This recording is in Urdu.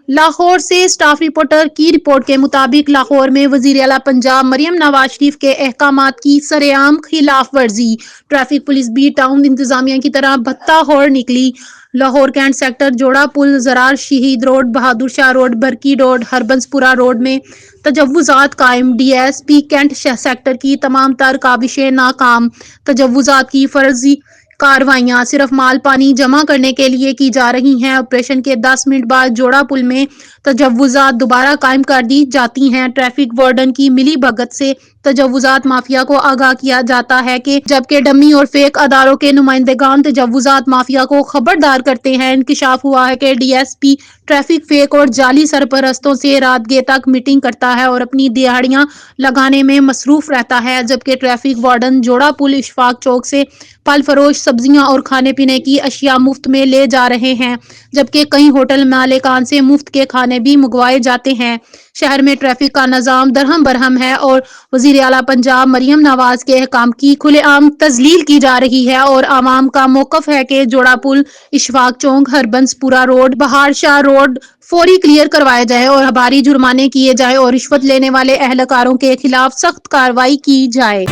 لاہور سے اسٹاف رپورٹر کی رپورٹ کے مطابق لاہور میں وزیر اعلیٰ پنجاب مریم نواز شریف کے احکامات کی سرعام خلاف ورزی، ٹریفک پولیس بھی ٹاؤن انتظامیہ کی طرح بھتہ ہور نکلی۔ لاہور کینٹ سیکٹر جوڑا Pul, Zarrar Shaheed road, Bahadur Shah road, Burki road, Harbans Pura road میں تجاوزات قائم۔ D S P Cantt sector کی تمام تر کاوشیں ناکام۔ تجاوزات کی فرضی کارروائیاں صرف مال پانی جمع کرنے کے لیے کی جا رہی ہیں۔ آپریشن کے 10 منٹ بعد جوڑا پل میں تجاوزات دوبارہ قائم کر دی جاتی ہیں۔ ٹریفک وارڈن کی ملی بھگت سے تجاوزات مافیا کو آگاہ کیا جاتا ہے کہ جبکہ ڈمی اور فیک اداروں کے نمائندگان تجاوزات مافیا کو خبردار کرتے ہیں۔ انکشاف ہوا ہے کہ D S P traffic fake اور جعلی سرپرستوں سے رات گئے تک میٹنگ کرتا ہے اور اپنی دہاڑیاں لگانے میں مصروف رہتا ہے، جبکہ ٹریفک وارڈن جوڑا پل اشفاق چوک سے پھل فروش سبزیاں اور کھانے پینے کی اشیاء مفت میں لے جا رہے ہیں، جبکہ کئی ہوٹل مالکان سے مفت کے کھانے بھی منگوائے جاتے ہیں۔ شہر میں ٹریفک کا نظام درہم برہم ہے اور وزیر اعلیٰ پنجاب مریم نواز کے احکام کی کھلے عام تذلیل کی جا رہی ہے اور عوام کا موقف ہے کہ جوڑا پل، اشفاق چوک، ہربنس پورہ روڈ، بہار شاہ روڈ فوری کلیئر کروائے جائے اور بھاری جرمانے کیے جائیں اور رشوت لینے والے اہلکاروں کے خلاف سخت کارروائی کی جائے۔